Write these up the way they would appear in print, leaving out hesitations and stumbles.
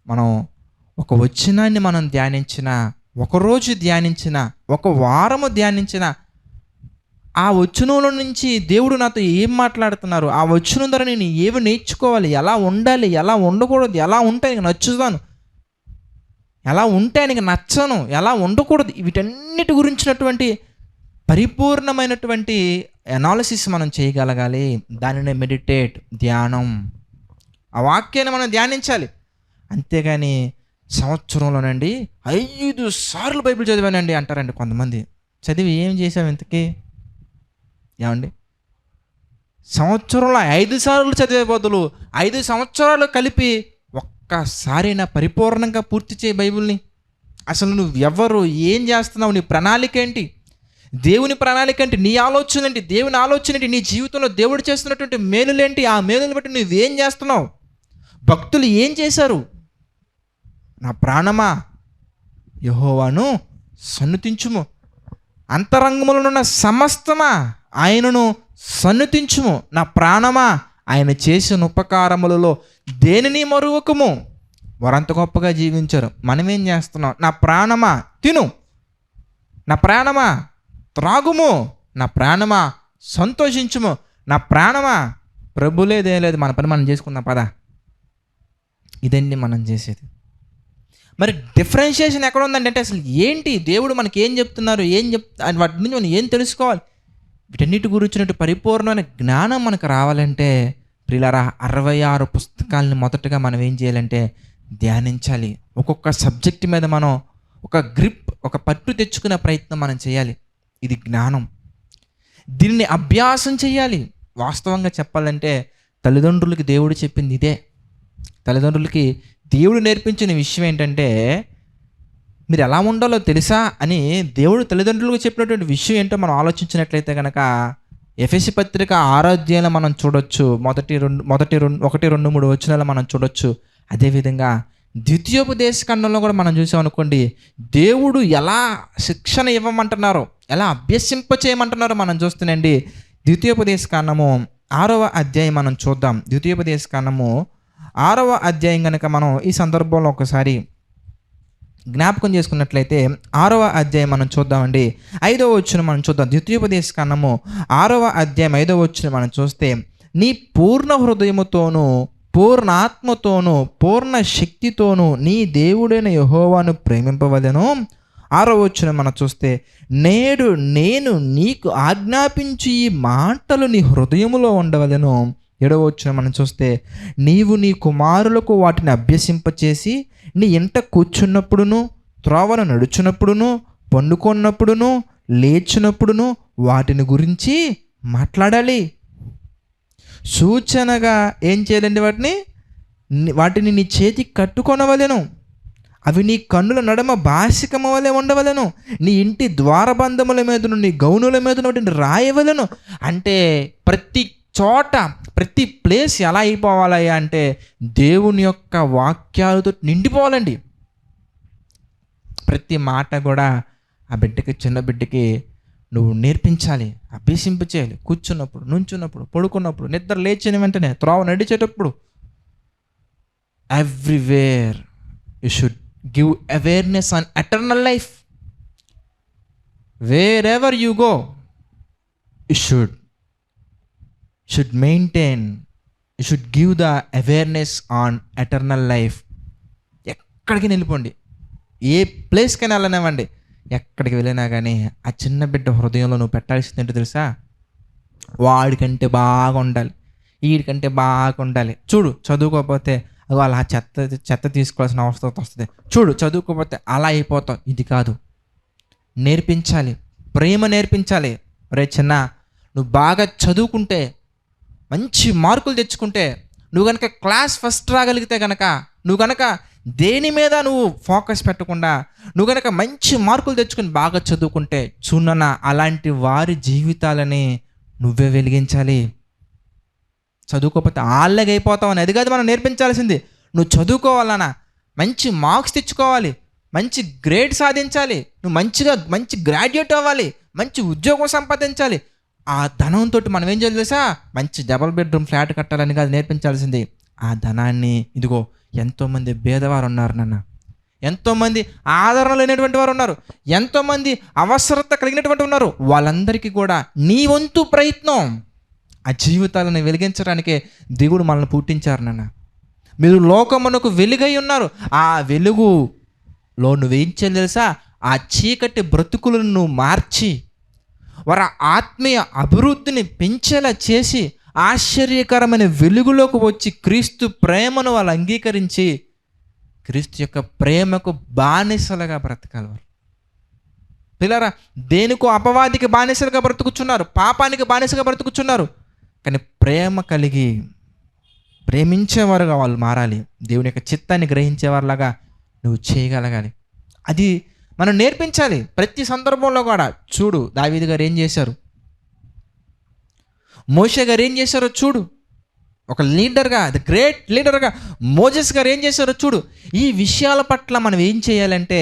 మనం ఒక వచనాన్ని మనం ధ్యానించిన, ఒకరోజు ధ్యానించిన, ఒక వారము ధ్యానించిన, ఆ వచనంలో నుంచి దేవుడు నాతో ఏం మాట్లాడుతున్నారు, ఆ వచనం ద్వారా నేను ఏమి నేర్చుకోవాలి, ఎలా ఉండాలి, ఎలా ఉండకూడదు, ఎలా ఉంటే నీకు నచ్చుతాను, ఎలా ఉంటే నీకు నచ్చను, ఎలా ఉండకూడదు, వీటన్నిటి గురించినటువంటి పరిపూర్ణమైనటువంటి అనాలిసిస్ మనం చేయగలగాలి. దానినే మెడిటేట్, ధ్యానం. ఆ వాక్యాన్ని మనం ధ్యానించాలి. అంతేగాని సంవత్సరంలోనండి 5 సార్లు బైబిల్ చదివానండి అంటారండి కొంతమంది. చదివి ఏం చేసావు ఇంతకీ? ఏమండి, సంవత్సరంలో 5 సార్లు చదివే బదులు 5 సంవత్సరాలు కలిపి ఒక్కసారైనా పరిపూర్ణంగా పూర్తి చేయి బైబిల్ని. అసలు నువ్వు ఎవరు, ఏం చేస్తున్నావు, నీ ప్రణాళిక ఏంటి, దేవుని ప్రణాళిక ఏంటి, నీ ఆలోచన ఏంటి, దేవుని ఆలోచన ఏంటి, నీ జీవితంలో దేవుడు చేస్తున్నటువంటి మేలులేంటి, ఆ మేలుని బట్టి నువ్వేం చేస్తున్నావు, భక్తులు ఏం చేశారు. నా ప్రాణమా యెహోవాను సన్నుతించుము, అంతరంగములనున్న సమస్తమా ఆయనను సన్నుతించుము, నా ప్రాణమా ఆయన చేసిన ఉపకారములలో దేనిని మరువకము. వారంత గొప్పగా జీవించారు, మనమేం చేస్తున్నాం? నా ప్రాణమా తిను, నా ప్రాణమా త్రాగుము, నా ప్రాణమా సంతోషించుము, నా ప్రాణమా ప్రభులేదేం లేదు, మన పని మనం చేసుకుందాం పదా. ఇదండి మనం చేసేది. మరి డిఫరెన్షియేషన్ ఎక్కడ ఉందండి అంటే అసలు ఏంటి, దేవుడు మనకి ఏం చెప్తున్నారు, వాటి నుంచి మనం ఏం తెలుసుకోవాలి, వీటన్నిటి గురించినట్టు పరిపూర్ణమైన జ్ఞానం మనకు రావాలంటే ప్రియులారా 66 పుస్తకాలని మొదటగా మనం ఏం చేయాలంటే ధ్యానించాలి. ఒక్కొక్క సబ్జెక్ట్ మీద మనం ఒక గ్రిప్, ఒక పట్టు తెచ్చుకునే ప్రయత్నం మనం చేయాలి. ఇది జ్ఞానం. దీన్ని అభ్యాసం చేయాలి. వాస్తవంగా చెప్పాలంటే తల్లిదండ్రులకి దేవుడు చెప్పింది ఇదే. తల్లిదండ్రులకి దేవుడు నేర్పించిన విషయం ఏంటంటే మీరు ఎలా ఉండాలో తెలుసా అని దేవుడు తల్లిదండ్రులకు చెప్పినటువంటి విషయం ఏంటో మనం ఆలోచించినట్లయితే కనుక ఎఫెసీ పత్రిక 6వ అధ్యాయంలో మనం చూడొచ్చు. 1, 2, 3 వచనాలు మనం చూడొచ్చు. అదేవిధంగా ద్వితీయోపదేశ ఖండంలో కూడా మనం చూసామనుకోండి, దేవుడు ఎలా శిక్షణ ఇవ్వమంటున్నారో, ఎలా అభ్యసింప చేయమంటున్నారో మనం చూస్తున్నాండి. ద్వితీయోపదేశ ఖండము 6వ అధ్యాయం మనం చూద్దాం. ద్వితీయోపదేశ ఖండము 6వ అధ్యాయం కనుక మనం ఈ సందర్భంలో ఒకసారి జ్ఞాపకం చేసుకున్నట్లయితే 6వ అధ్యాయం మనం చూద్దామండి. 5వ వచనం మనం చూద్దాం. ద్వితీయోపదేశ ఖండము 6వ అధ్యాయం 5వ వచనం మనం చూస్తే, నీ పూర్ణ హృదయముతోనూ పూర్ణ ఆత్మతోనూ పూర్ణ శక్తితోనూ నీ దేవుడైన యెహోవాను ప్రేమింపవలెను. 6వ వచనం మనం చూస్తే, నేడు నేను నీకు ఆజ్ఞాపించి ఈ మాటలు నీ హృదయములో ఉండవలెను. 7వ వచనం మనం చూస్తే, నీవు నీ కుమారులకు వాటిని అభ్యసింపచేసి నీ ఇంట కూర్చున్నప్పుడును, త్రోవను నడుచున్నప్పుడును, పండుకున్నప్పుడును, లేచినప్పుడును వాటిని గురించి మాట్లాడాలి. సూచనగా ఏం చేయాలండి? వాటిని నీ చేతికి కట్టుకొనవలెను. అవి నీ కన్నుల నడమ భాషికమ వలె ఉండవలెను. నీ ఇంటి ద్వారబంధముల మీదను, నీ గౌనుల మీద వాటిని రాయవలెను. అంటే ప్రతి చోట, ప్రతి ప్లేస్ ఎలా అయిపోవాలి అంటే దేవుని యొక్క వాక్యాలతో నిండిపోవాలండి. ప్రతి మాట కూడా ఆ బిడ్డకి, చిన్న బిడ్డకి నువ్వు నేర్పించాలి, అభ్యసింప చేయాలి. కూర్చున్నప్పుడు, నుంచున్నప్పుడు, పడుకున్నప్పుడు, నిద్ర లేచిన వెంటనే, త్రోవ నడిచేటప్పుడు, everywhere you should give awareness on eternal life. Wear ever you go you should maintain, you should give the awareness on eternal life. ఎక్కడికి వెళ్ళిపోండి, ఏ ప్లేస్కైనా వెళ్ళనివ్వండి, ఎక్కడికి వెళ్ళినా కానీ ఆ చిన్న బిడ్డ హృదయంలో నువ్వు పెట్టాల్సింది ఏంటో తెలుసా? వాడికంటే బాగా ఉండాలి, వీడికంటే బాగా ఉండాలి. చూడు, చదువుకోకపోతే అలా చెత్త తీసుకోవాల్సిన అవసరం వస్తుంది. చూడు, చదువుకోకపోతే అలా అయిపోతావు. ఇది కాదు, నేర్పించాలి, ప్రేమ నేర్పించాలి. రే చిన్న, నువ్వు బాగా చదువుకుంటే, మంచి మార్కులు తెచ్చుకుంటే, నువ్వు కనుక క్లాస్ ఫస్ట్ రాగలిగితే కనుక, నువ్వు కనుక దేని మీద నువ్వు ఫోకస్ పెట్టకుండా నువ్వు కనుక మంచి మార్కులు తెచ్చుకుని బాగా చదువుకుంటే, చూడన్న అలాంటి వారి జీవితాలని నువ్వే వెలిగించాలి. చదువుకోకపోతే ఆళ్ళగా అయిపోతావు అని, అది కాదు మనం నేర్పించాల్సింది. నువ్వు చదువుకోవాలన్నా మంచి మార్క్స్ తెచ్చుకోవాలి, మంచి గ్రేడ్ సాధించాలి, నువ్వు మంచి గ్రాడ్యుయేట్ అవ్వాలి, మంచి ఉద్యోగం సంపాదించాలి. ఆ ధనంతో మనం ఏం చేయాలి తెలుసా? మంచి డబుల్ బెడ్రూమ్ ఫ్లాట్ కట్టాలని కాదు నేర్పించాల్సింది. ఆ ధనాన్ని ఇదిగో ఎంతోమంది భేదవారు ఉన్నారు నాన్న, ఎంతోమంది ఆదరణ లేనటువంటి వారు ఉన్నారు, ఎంతోమంది అవసరత కలిగినటువంటి ఉన్నారు. వాళ్ళందరికీ కూడా నీ వంతు ప్రయత్నం ఆ జీవితాలను వెలిగించడానికే దేవుడు మనల్ని పుట్టించారు నాన్న. మీరు లోకమునకు వెలుగై ఉన్నారు. ఆ వెలుగులో నువ్వేం చేయాలి తెలుసా? ఆ చీకటి బ్రతుకులను నువ్వు మార్చి వారి ఆత్మీయ అభివృద్ధిని పెంచేలా చేసి ఆశ్చర్యకరమైన వెలుగులోకి వచ్చి క్రీస్తు ప్రేమను వాళ్ళు అంగీకరించి క్రీస్తు యొక్క ప్రేమకు బానిసలుగా బ్రతకాలి. వారు పిల్లరా, దేనికో అపవాదికి బానిసలుగా బ్రతుకుచున్నారు, పాపానికి బానిసగా బ్రతుకుచున్నారు. కానీ ప్రేమ కలిగి ప్రేమించేవారుగా వాళ్ళు మారాలి. దేవుని యొక్క చిత్తాన్ని గ్రహించేవారిలాగా నువ్వు చేయగలగాలి. అది మనం నేర్పించాలి ప్రతి సందర్భంలో కూడా. చూడు, దావీదు గారు ఏం చేశారు, మోషే గారు ఏం చేశారో చూడు. ఒక లీడర్గా, ది గ్రేట్ లీడర్గా మోజెస్ గారు ఏం చేశారో చూడు. ఈ విషయాల పట్ల మనం ఏం చేయాలంటే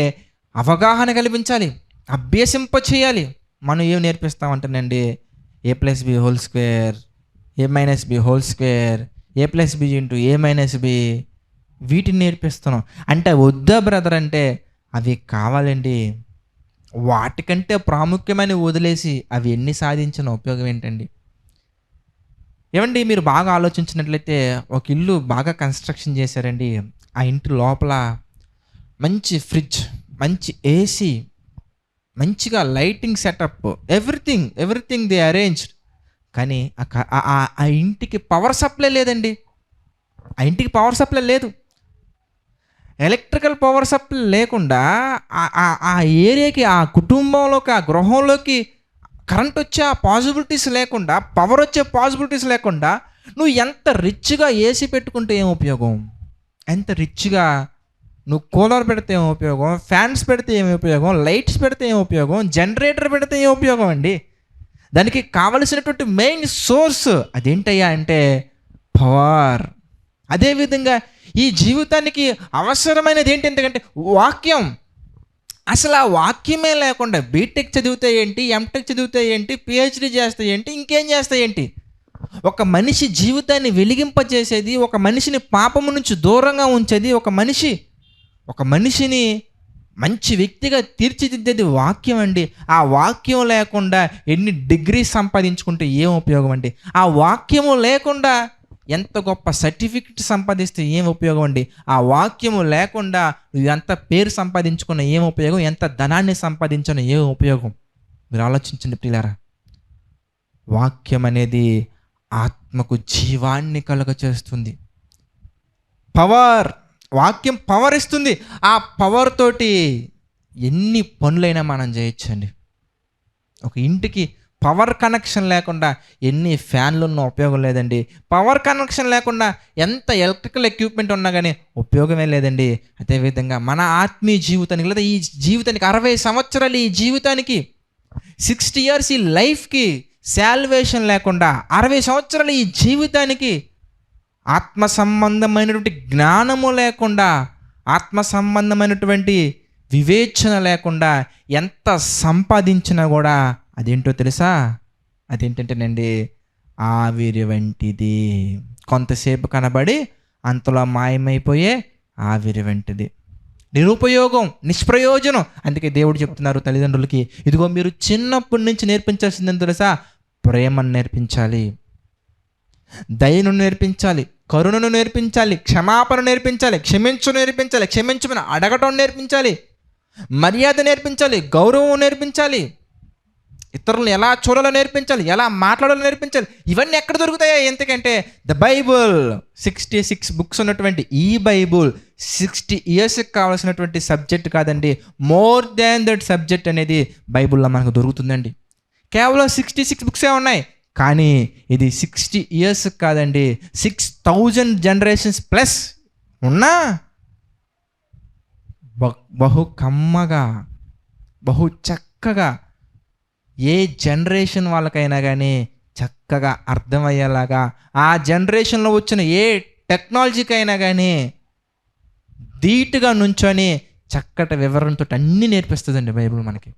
అవగాహన కల్పించాలి, అభ్యసింప చేయాలి. మనం ఏం నేర్పిస్తామంటేనండి, a+b² a-b² a+b a-b వీటిని నేర్పిస్తున్నాం. అంటే వద్దా బ్రదర్ అంటే అవి కావాలండి. వాటికంటే ప్రాముఖ్యమైన వదిలేసి అవి ఎన్ని సాధించిన ఉపయోగం ఏంటండి? ఏమండి, మీరు బాగా ఆలోచించినట్లయితే ఒక ఇల్లు బాగా కన్స్ట్రక్షన్ చేశారండి. ఆ ఇంటి లోపల మంచి ఫ్రిడ్జ్, మంచి ఏసీ, మంచిగా lighting setup, everything they arranged. కానీ ఆ ఇంటికి పవర్ సప్లై లేదండి. ఆ ఇంటికి పవర్ సప్లై లేదు. ఎలక్ట్రికల్ పవర్ సప్లై లేకుండా ఆ ఏరియాకి, ఆ కుటుంబంలోకి, ఆ గృహంలోకి కరెంట్ వచ్చే ఆ పాసిబిలిటీస్ లేకుండా, పవర్ వచ్చే పాసిబిలిటీస్ లేకుండా నువ్వు ఎంత రిచ్గా ఏసీ పెట్టుకుంటే ఏం ఉపయోగం? ఎంత రిచ్గా నువ్వు కూలర్ పెడితే ఏం ఉపయోగం? ఫ్యాన్స్ పెడితే ఏం ఉపయోగం? లైట్స్ పెడితే ఏం ఉపయోగం? జనరేటర్ పెడితే ఏం ఉపయోగం అండి? దానికి కావలసినటువంటి మెయిన్ సోర్స్ అదేంటయ్యా అంటే పవర్. అదేవిధంగా ఈ జీవితానికి అవసరమైనది ఏంటి ఎందుకంటే వాక్యం. అసలు ఆ వాక్యమే లేకుండా బీటెక్ చదివితే ఏంటి, ఎంటెక్ చదివితే ఏంటి, పిహెచ్డి చేస్తే ఏంటి, ఇంకేం చేస్తే ఏంటి? ఒక మనిషి జీవితాన్ని వెలిగింపజేసేది, ఒక మనిషిని పాపము నుంచి దూరంగా ఉంచేది, ఒక మనిషిని మంచి వ్యక్తిగా తీర్చిదిద్దేది వాక్యం అండి. ఆ వాక్యం లేకుండా ఎన్ని డిగ్రీ సంపాదించుకుంటే ఏం ఉపయోగం అండి? ఆ వాక్యము లేకుండా ఎంత గొప్ప సర్టిఫికెట్ సంపాదిస్తే ఏం ఉపయోగం అండి? ఆ వాక్యము లేకుండా నువ్వు ఎంత పేరు సంపాదించుకున్న ఏం ఉపయోగం? ఎంత ధనాన్ని సంపాదించిన ఏం ఉపయోగం? మీరు ఆలోచించండి ప్రియులారా. వాక్యం అనేది ఆత్మకు జీవాన్ని కలుగచేస్తుంది. పవర్, వాక్యం పవర్ ఇస్తుంది. ఆ పవర్ తోటి ఎన్ని పనులైనా మనం చేయొచ్చండి. ఒక ఇంటికి పవర్ కనెక్షన్ లేకుండా ఎన్ని ఫ్యాన్లు ఉన్నా ఉపయోగం లేదండి. పవర్ కనెక్షన్ లేకుండా ఎంత ఎలక్ట్రికల్ ఎక్విప్మెంట్ ఉన్నా కానీ ఉపయోగమే లేదండి. అదేవిధంగా మన ఆత్మీయ జీవితానికి, లేదా ఈ జీవితానికి 60 సంవత్సరాలు, ఈ జీవితానికి 60 years ఈ లైఫ్కి శాల్వేషన్ లేకుండా, 60 సంవత్సరాలు ఈ జీవితానికి ఆత్మ సంబంధమైనటువంటి జ్ఞానము లేకుండా, ఆత్మ సంబంధమైనటువంటి వివేచన లేకుండా ఎంత సంపాదించినా కూడా అదేంటో తెలుసా? అదేంటంటేనండి ఆవిరి వంటిది. కొంతసేపు కనబడి అంతలో మాయమైపోయే ఆవిరి వంటిది. నిరుపయోగం, నిష్ప్రయోజనం. అందుకే దేవుడు చెప్తున్నారు తల్లిదండ్రులకి, ఇదిగో మీరు చిన్నప్పటి నుంచి నేర్పించాల్సిందని తెలుసా? ప్రేమను నేర్పించాలి, దయను నేర్పించాలి, కరుణను నేర్పించాలి, క్షమాపణ నేర్పించాలి, క్షమించమని అడగటం నేర్పించాలి, మర్యాద నేర్పించాలి, గౌరవం నేర్పించాలి, ఇతరులను ఎలా చూడాలో నేర్పించాలి, ఎలా మాట్లాడాలో నేర్పించాలి. ఇవన్నీ ఎక్కడ దొరుకుతాయా? ఎందుకంటే ద బైబుల్ 66 books ఉన్నటువంటి ఈ బైబుల్ 60 yearsకి కావాల్సినటువంటి సబ్జెక్ట్ కాదండి. మోర్ దాన్ దట్ సబ్జెక్ట్ అనేది బైబుల్లో మనకు దొరుకుతుందండి. కేవలం 66 books ఉన్నాయి, కానీ ఇది 60 years కాదండి, 6000 generations ప్లస్ ఉన్నా బహు కమ్మగా, బహు చక్కగా, ఏ జనరేషన్ వాళ్ళకైనా కానీ చక్కగా అర్థమయ్యేలాగా, ఆ జనరేషన్లో వచ్చిన ఏ టెక్నాలజీకైనా కానీ ధీటుగా నుంచొని చక్కటి వివరణతో అన్నీ నేర్పిస్తుందండి బైబిల్ మనకి.